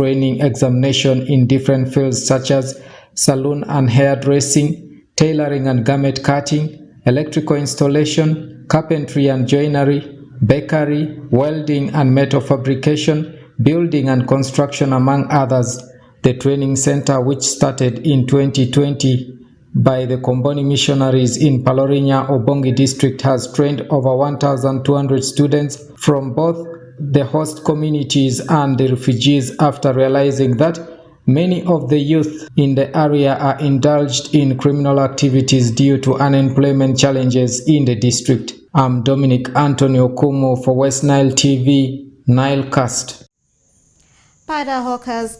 training examination in different fields such as salon and hairdressing, tailoring and garment cutting, electrical installation, carpentry and joinery, bakery, welding and metal fabrication, building and construction, among others. The training center, which started in 2020 by the Komboni missionaries in Palorinya, Obongi district, has trained over 1,200 students from both the host communities and the refugees after realizing that many of the youth in the area are indulged in criminal activities due to unemployment challenges in the district. I'm Dominic Antonio Kumo for West Nile TV, NILE CAST. Pada hawkers,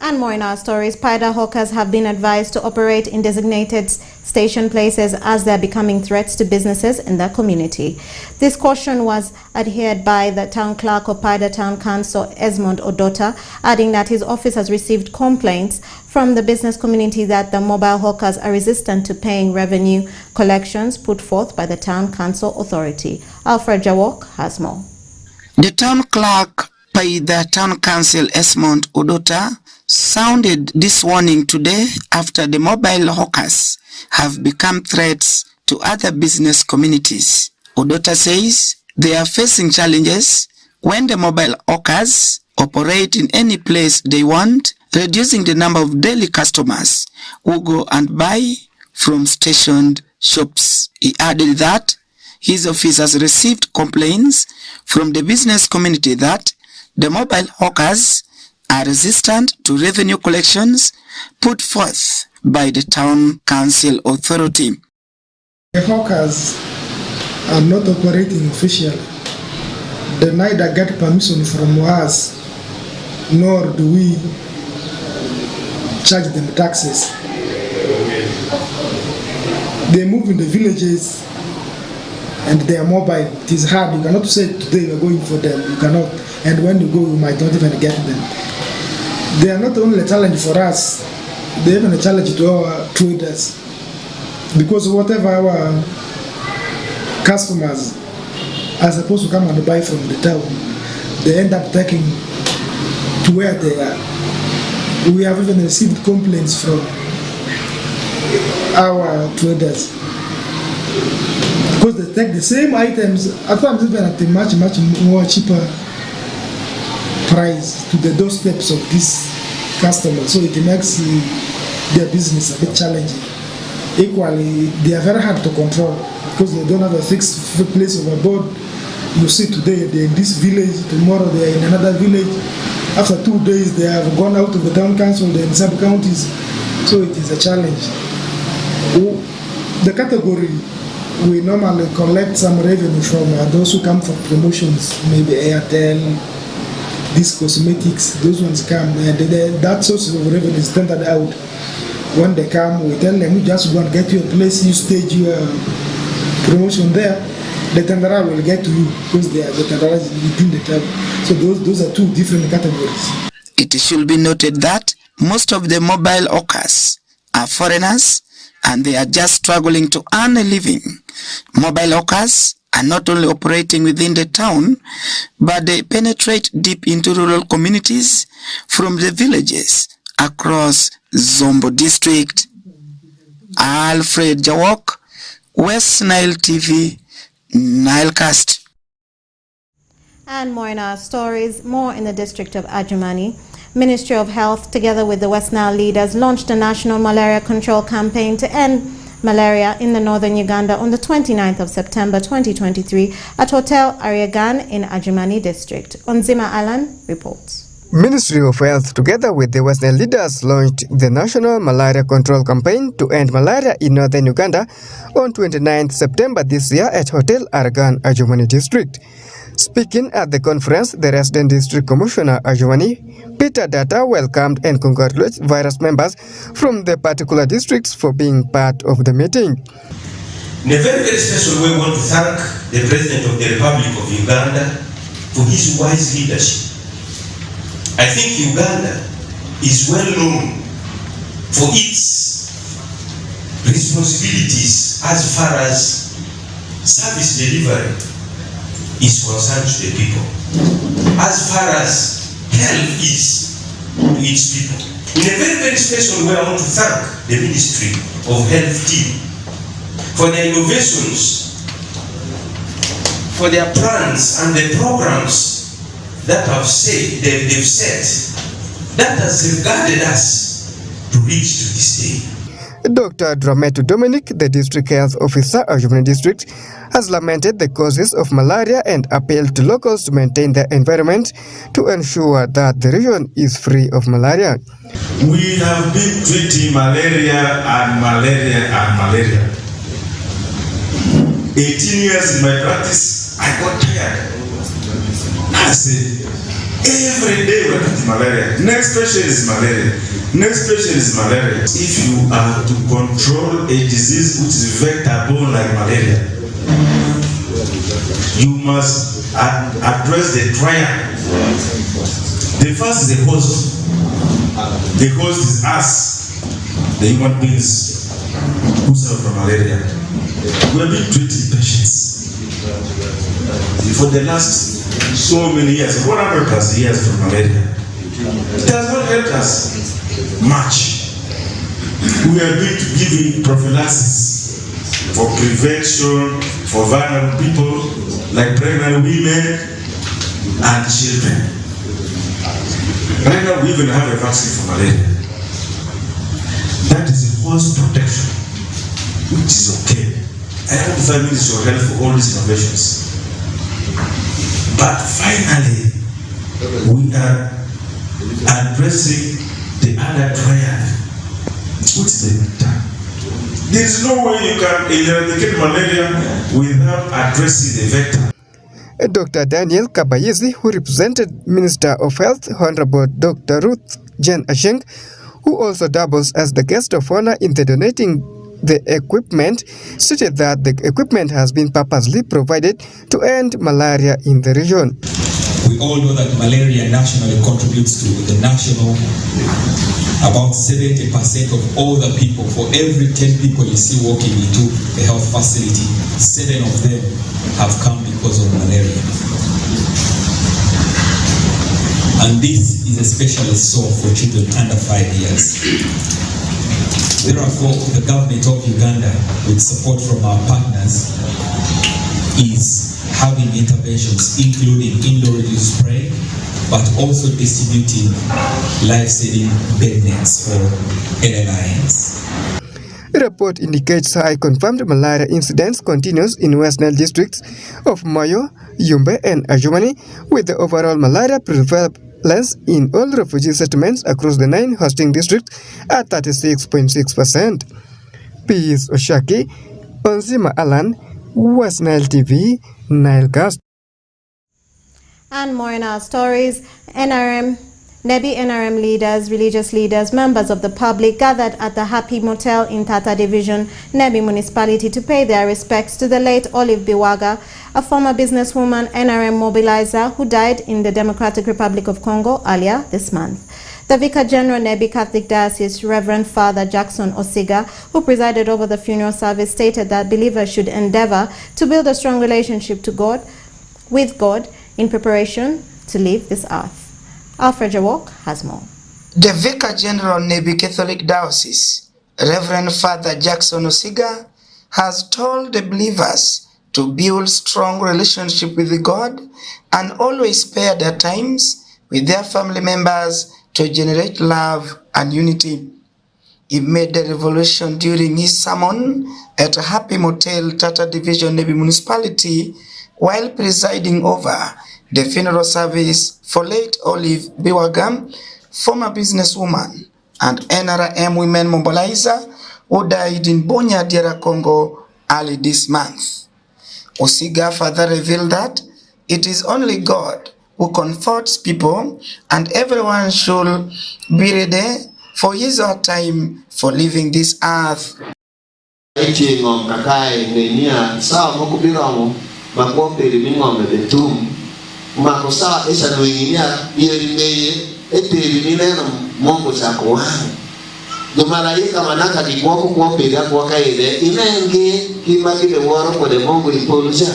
and more in our stories. Pada hawkers have been advised to operate in designated station places as they are becoming threats to businesses in their community. This caution was adhered by the town clerk of Pada Town Council, Esmond Odota, adding that his office has received complaints from the business community that the mobile hawkers are resistant to paying revenue collections put forth by the town council authority. Alfred Jawok has more. The town clerk by the town council, Esmond Odota, sounded this warning today after the mobile hawkers have become threats to other business communities. Odota says they are facing challenges when the mobile hawkers operate in any place they want, reducing the number of daily customers who go and buy from stationed shops. He added that his office has received complaints from the business community that the mobile hawkers are resistant to revenue collections put forth by the town council authority. The hawkers are not operating officially. They neither get permission from us, nor do we charge them taxes. They move in the villages and they are mobile. It is hard. You cannot say today you are going for them. You cannot. And when you go, you might not even get them. They are not only a challenge for us, they are even a challenge to our traders. Because whatever our customers are supposed to come and buy from the town, they end up taking to where they are. We have even received complaints from our traders. Because they take the same items, at times even at a much more cheaper price to the doorsteps of these customers, so it makes their business a bit challenging. Equally, they are very hard to control because they don't have a fixed place of abode. You see today they're in this village, tomorrow they're in another village. After 2 days they have gone out of the town council, they're in sub-counties, so it is a challenge. The category we normally collect some revenue from those who come for promotions, maybe Airtel, these cosmetics, those ones come, and that source of revenue is tendered out. When they come, we tell them, you just go and get your place, you stage your promotion there, the tenderer will get to you because they are the tenderers within the town. So those are two different categories. It should be noted that most of the mobile hawkers are foreigners and they are just struggling to earn a living. Mobile hawkers are not only operating within the town, but they penetrate deep into rural communities from the villages across Zombo district. Alfred Jawok, West Nile TV, NILE CAST. And more in our stories, more in the district of Adjumani. Ministry of Health, together with the West Nile leaders, launched a national malaria control campaign to end malaria in the northern Uganda on the 29th of September 2023 at Hotel Ariagan in Adjumani district. Onzima Alan reports. Ministry of Health, together with the West Nile leaders, launched the National Malaria Control Campaign to end malaria in northern Uganda on 29th September this year at Hotel Ariagan, Adjumani district. Speaking at the conference, the resident district commissioner Adjumani, Peter Data, welcomed and congratulated various members from the particular districts for being part of the meeting. In a very, very special way, we want to thank the President of the Republic of Uganda for his wise leadership. I think Uganda is well known for its responsibilities as far as service delivery is concerned to the people. As far as health is to its people. In a very, very special way, I want to thank the Ministry of Health team for their innovations, for their plans and the programs that they've set that has safeguarded us to reach to this day. Dr. Drametu Dominic, the district health officer of Ajumani district, has lamented the causes of malaria and appealed to locals to maintain their environment to ensure that the region is free of malaria. We have been treating malaria and malaria and malaria. 18 years in my practice, I got tired. I said, every day we're treating malaria. Next patient is malaria. Next patient is malaria. If you are to control a disease which is vector-borne like malaria, you must address the triad. The first is the host. The host is us, the human beings who suffer from malaria. We have been treating patients for the last so many years, 100+ years from malaria. It has not helped us much. We have been giving prophylaxis for prevention for vulnerable people like pregnant women and children. Right now we even have a vaccine for malaria. That is a host protection, which is okay. I have the 5 minutes of help for all these innovations. But finally, we are addressing the other triad, which is the vector. There is no way you can eradicate malaria without addressing the vector. Dr. Daniel Kabayizi, who represented Minister of Health, Honorable Dr. Ruth Jen Asheng, who also doubles as the guest of honor in the donating the equipment, stated that the equipment has been purposely provided to end malaria in the region. We all know that malaria nationally contributes to the national about 70% of all the people. For every 10 people you see walking into a health facility, 7 of them have come because of malaria. And this is especially so for children under 5 years. Therefore, the government of Uganda, with support from our partners, is having interventions including indoor-reduced spray, but also distributing life-saving bed nets for NLINs. The report indicates high confirmed malaria incidence continues in West Nile districts of Moyo, Yumbe and Ajumani, with the overall malaria prevalence in all refugee settlements across the 9 hosting districts at 36.6%. Peace Oshaki, Onzima Alan, West Nile TV, NILE CAST. And more in our stories, Nebi NRM leaders, religious leaders, members of the public gathered at the Happy Motel in Tata Division, Nebi Municipality to pay their respects to the late Olive Biwaga, a former businesswoman NRM mobilizer who died in the Democratic Republic of Congo earlier this month. The Vicar General Nebi Catholic Diocese, Reverend Father Jackson Osiga, who presided over the funeral service, stated that believers should endeavor to build a strong relationship with God in preparation to leave this earth. Alfred Jawok has more. The Vicar General Nebi Catholic Diocese, Reverend Father Jackson Osiga, has told the believers to build strong relationship with God and always spare their times with their family members to generate love and unity. He made the revelation during his sermon at Happy Motel, Tata Division, Nebi Municipality, while presiding over the funeral service for late Olive Biwaga, former businesswoman and NRM women mobilizer who died in Bunia, DR Congo early this month. Osiga further revealed that it is only God who comforts people and everyone should be ready for his or time for leaving this earth. Makosa esa nuinginia yerimeye eteri nineno mongo chako do malaika manaka kikwako kuopega kwa kaile inenge kimagile woro kwa de mongo ipoluja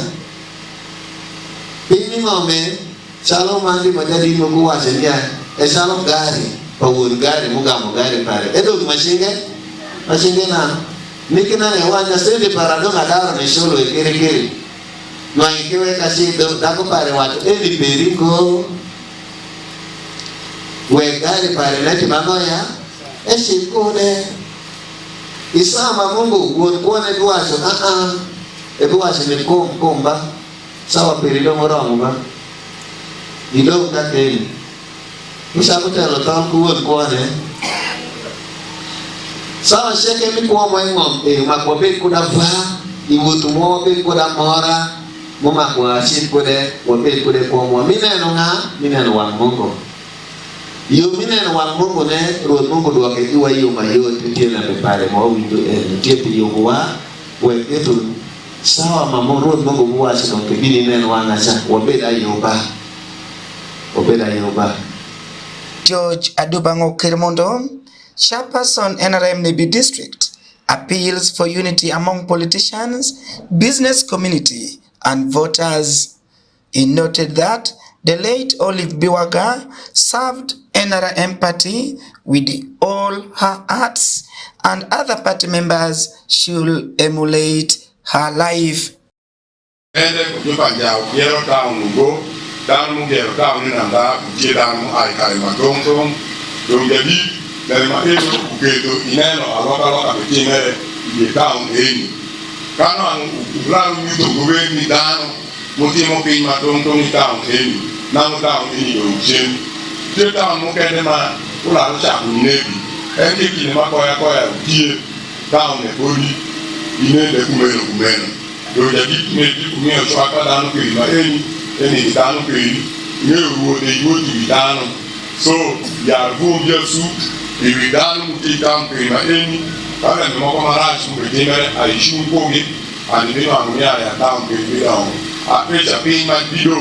pini ngome Chalo mandi majadi mo kuwa sendia. Chalo gari. Pawun gari mugamo gari pare. Edo mashinge na. Nikina ne wanya sende parado ngadaro ne sholo kiri. No ikiwe kasido dako pare watu eni periko. We gari pare neti manoya. Shikune. Isama Mungu kuone duaso duaso ni komba sawa perido morongo ba ilo kakeli usabu telo tan kuone sawa sheke mi kwa ngom makobe kuda va ibutu mo be kuda mora mo makwa shit kude wobe kude kwa mo mineno wa Mungu yo mineno wa Mungu ne ruoth Mungu duoke iwa yo mayot tiena be pare mo winjo tiepi yo wa weketo sawa mamo ruoth Mungu wacho no ke bini neno wanga cha wabeda yoba George Adubango Kirmondo, Chairperson NRM Nebi District, appeals for unity among politicians, business community and voters. He noted that the late Olive Biwaga served NRM party with all her hearts and other party members should emulate her life. Mutimo pin ma tong town eni na mo town eni yo jen de town mo kende ma ula lo cha ku nebi en ke ki ma ko ya tie town e boli ine de kumeno do ja bi me so aka da no ke ma eni da no ke ne ruo de yo di da no so ya vu bi su bi da no ti town ke ma eni pa me mo ko ma ra su ke mere ai shu ko ge ani ni ma ya town ke bi da a preacher pin ma bido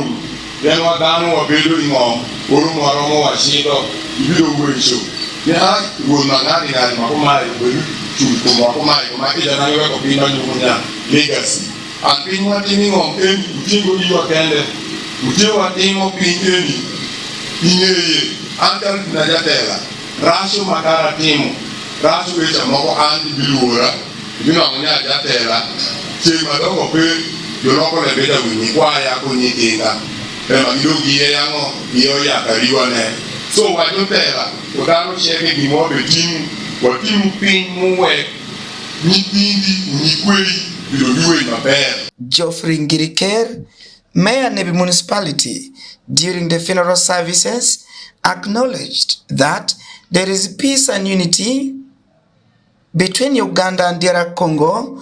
then wa danu wa bedo ngo oru mo ro mo wa shido bido wo iso ya wo na ngani ngani ma ko mai wo chu ko ma ija na yo ko pin ma nyu nya legacy a pin wa tini ngo en tingo di wa kende uje wa tingo pin eni ineye antal na jatela rasho makara timu rasho echa mo ko andi biluora bino nya jatela che ma do pe yo loko le beta wini kwa ya ko ni tinga ma ndo giye yango yo ya kariwa ne so wa do tela o da no cheke bi mo be timu wa timu pin mu we ni tindi ni kweli do biwe na ber. Geoffrey Ngiriker, Mayor Nebi Municipality, during the funeral services acknowledged that there is peace and unity between Uganda and DR Congo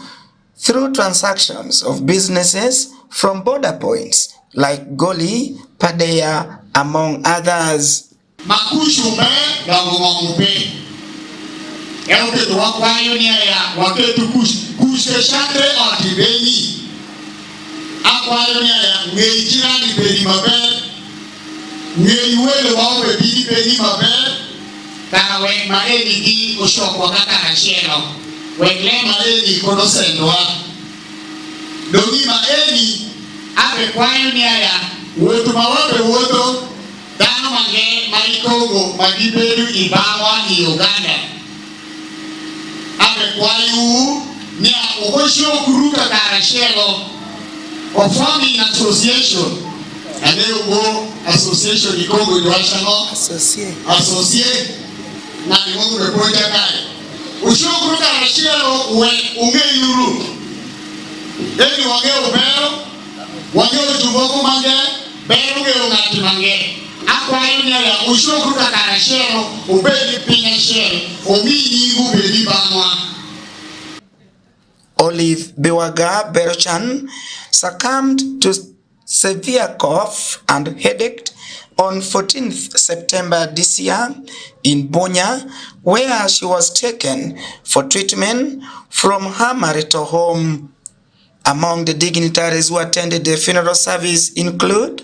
through transactions of businesses from border points like Goli, Padea, among others. Makushume gangumangupe. Eoke tuwa kwa yunia ya waketu kushe shakre otibeni. Akwa yunia ya ngejira ni peni mabe. Ngeyuele wawe bini peni mabe. Kawe maeni di ushokwa kaka hasheno. Wengle maeni kono sendwa. Dongi maeni ape kwayo ni aya woto mawape woto dano mange maikogo magiberu ibawa ni Uganda. Ape kwayo ni a ukosho kuruka karashelo of farming association and then go association ni Congo International associate na ni mungu reporter kai ushukuru karashelo unge yuru eni wange ubero wange ujumboku mange bero ge ungati mange akwa yuni ya ushukuru karashelo ubeli pinya shelo omini ubeli banwa. Olive Biwaga Berochan succumbed to severe cough and headache on 14th September this year in Bonya, where she was taken for treatment from her marital home. Among the dignitaries who attended the funeral service include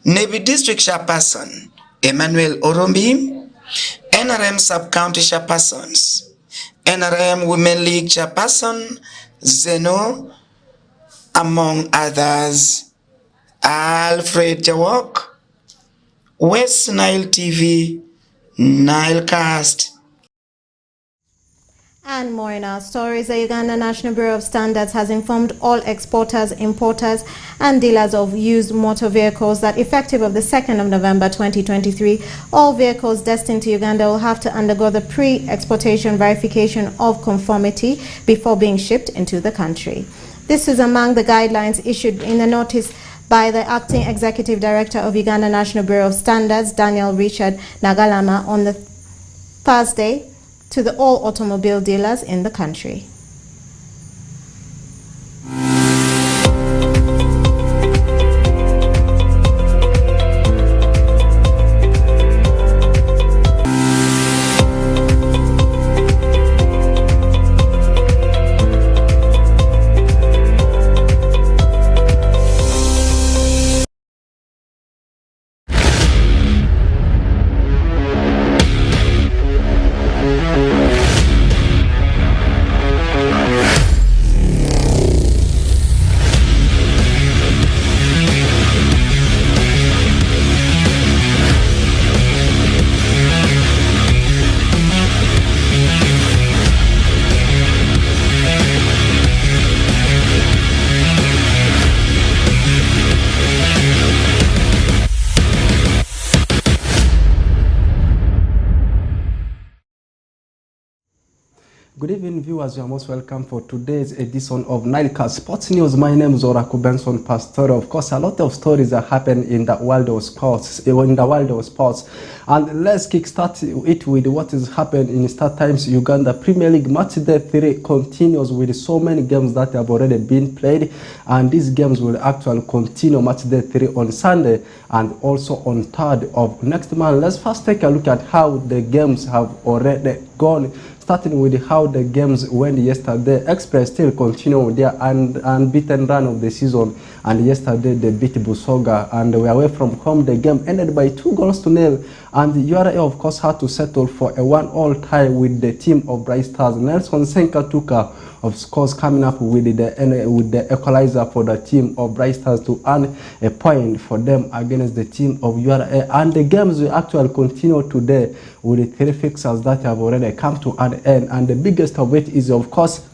Nebi District Chairperson Emmanuel Orombi, NRM Sub-County Chairpersons, NRM Women League Chairperson Zeno, among others. Alfred Jawok, West Nile TV, NILE CAST. And more in our stories, the Uganda National Bureau of Standards has informed all exporters, importers and dealers of used motor vehicles that effective of the 2nd of November 2023, all vehicles destined to Uganda will have to undergo the pre-exportation verification of conformity before being shipped into the country. This is among the guidelines issued in a notice by the Acting Executive Director of Uganda National Bureau of Standards, Daniel Richard Nagalama, on the Thursday to all automobile dealers in the country. Good evening, viewers. You are most welcome for today's edition of NILE CAST Sports News. My name is Oracle Benson Pastor. Of course, a lot of stories are happening in the world of sports. And let's kickstart it with what is happening in Star Times Uganda Premier League. Match Day 3 continues with so many games that have already been played, and these games will actually continue Match Day 3 on Sunday and also on 3rd of next month. Let's first take a look at how the games have already gone. Starting with how the games went yesterday. Express still continue with their unbeaten run of the season, and yesterday they beat Busoga and were away from home. The game ended by 2-0, and URA of course had to settle for a 1-1 tie with the team of Bright Stars. Nelson Senkatuka of course coming up with the equalizer for the team of Bright Stars to earn a point for them against the team of URA. And the games will actually continue today with the 3 fixtures that have already come to an end, and the biggest of it is of course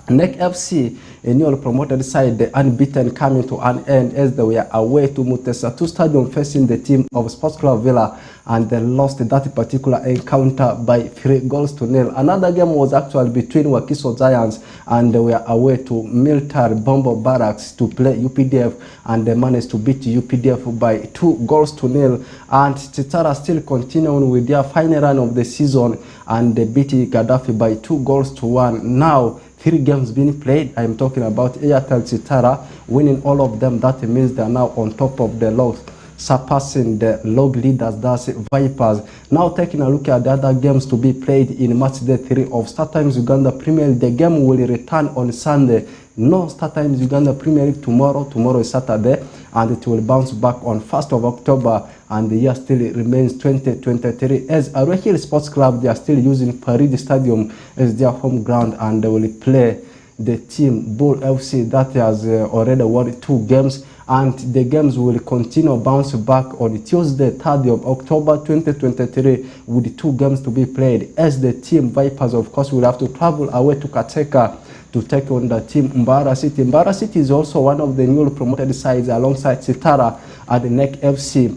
NEC FC, a newly promoted side, the unbeaten, coming to an end as they were away to Mutesa 2 Stadium facing the team of Sports Club Villa, and they lost that particular encounter by 3-0. Another game was actually between Wakiso Giants, and they were away to Military Bombo Barracks to play UPDF, and they managed to beat UPDF by 2-0. And Chitara still continuing with their final run of the season, and they beat Gaddafi by 2-1. Now 3 games being played. I am talking about Airtel Chitara winning all of them. That means they are now on top of the log, surpassing the log leaders, that's Vipers. Now taking a look at the other games to be played in Match Day 3 of Star Times Uganda Premier League. The game will return on Sunday. No Star Times Uganda Premier League tomorrow. Tomorrow is Saturday, and it will bounce back on 1st of October, and the year still remains 2023. As Arwehil Sports Club, they are still using Paridi Stadium as their home ground, and they will play the team Bull FC that has already won 2 games, and the games will continue bounce back on Tuesday 3rd of October 2023 with 2 games to be played, as the team Vipers of course will have to travel away to Kateka to take on the team Mbara City. Mbara City is also one of the newly promoted sides alongside Chitara at the NEC FC,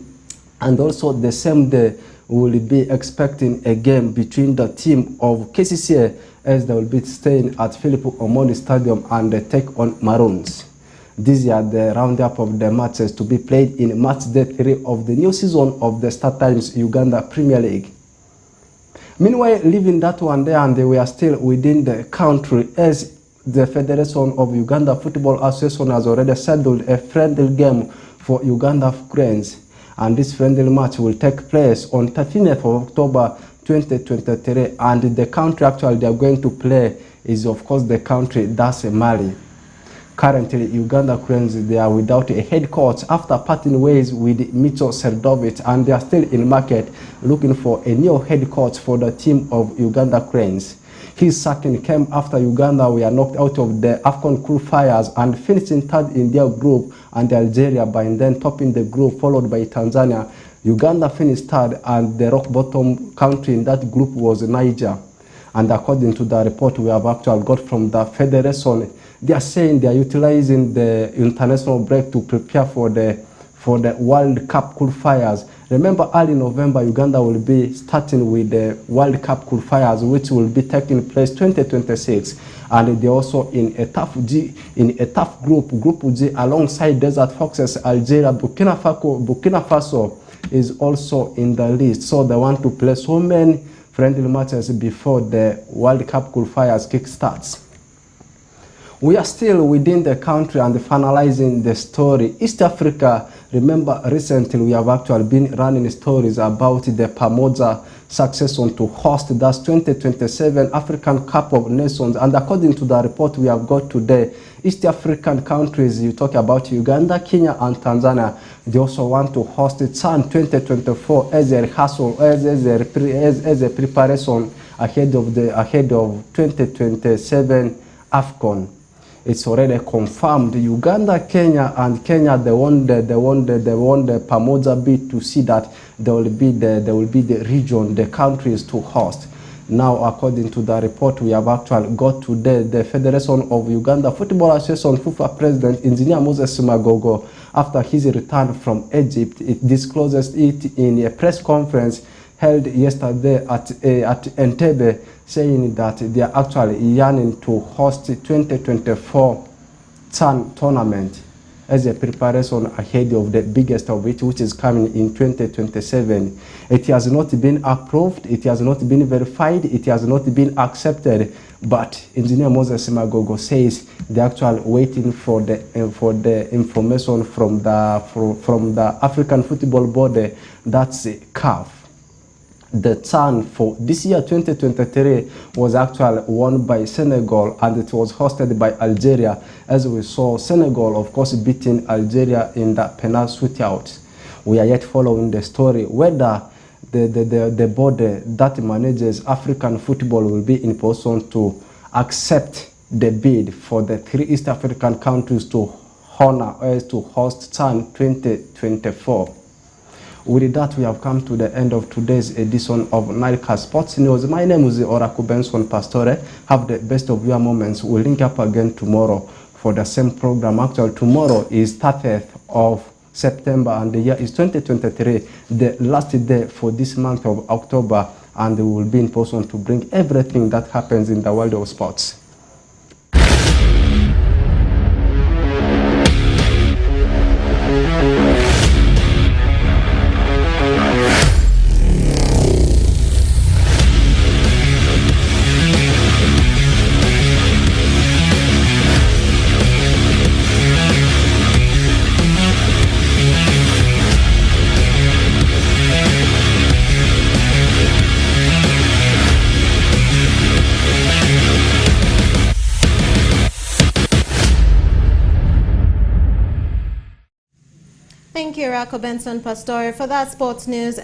and also the same day we will be expecting a game between the team of KCCA as they will be staying at Philip Omondi Stadium and they take on Maroons. These are the roundup of the matches to be played in Match Day 3 of the new season of the Star Times Uganda Premier League. Meanwhile, leaving that one there, and they were still within the country, as the Federation of Uganda Football Association has already scheduled a friendly game for Uganda Cranes, and this friendly match will take place on 13th of October 2023, and the country actually they are going to play is of course the country that's Mali. Currently, Uganda Cranes, they are without a head coach after parting ways with Micho Serdovic, and they are still in market looking for a new head coach for the team of Uganda Cranes. His sacking came after Uganda were knocked out of the AFCON qualifiers and finishing 3rd in their group, and Algeria by then topping the group, followed by Tanzania Uganda finished third, and the rock bottom country in that group was Niger. And according to the report we have actually got from the Federation, they are saying they are utilizing the international break to prepare for the World Cup qualifiers. Remember, early November, Uganda will be starting with the World Cup qualifiers, which will be taking place 2026. And they're also in a tough group, Group G, alongside Desert Foxes, Algeria, Burkina Faso is also in the list. So they want to play so many friendly matches before the World Cup qualifiers kick-starts. We are still within the country and finalizing the story. East Africa, remember recently we have actually been running stories about the Pamoja succession to host that 2027 African Cup of Nations. And according to the report we have got today, East African countries, you talk about Uganda, Kenya and Tanzania, they also want to host CHAN 2024 as a rehearsal, as a preparation ahead of 2027 AFCON. It's already confirmed. Uganda, Kenya, and Kenya they won the Pamoja bid to see that there will be the region, the countries to host. Now, according to the report we have actually got today, the Federation of Uganda Football Association FUFA President Engineer Moses Magogo, after his return from Egypt, it discloses it in a press conference held yesterday at Entebbe, saying that they are actually yearning to host the 2024 CHAN tournament as a preparation ahead of the biggest of it, which is coming in 2027. It has not been approved, it has not been verified, it has not been accepted, but Engineer Moses Magogo says they're actually waiting for the information from the African Football Board, that's CAF. The CHAN for this year 2023 was actually won by Senegal, and it was hosted by Algeria, as we saw Senegal of course beating Algeria in the penalty shootout. We are yet following the story whether the body that manages African football will be in position to accept the bid for the 3 East African countries to host CHAN 2024. With that, we have come to the end of today's edition of NILE CAST Sports News. My name is Oracle Benson Pastore. Have the best of your moments. We'll link up again tomorrow for the same program. Actually, tomorrow is 30th of September and the year is 2023, the last day for this month of October, and we will be in position to bring everything that happens in the world of sports. Thank you, Rako Benson Pastore, for that sports news.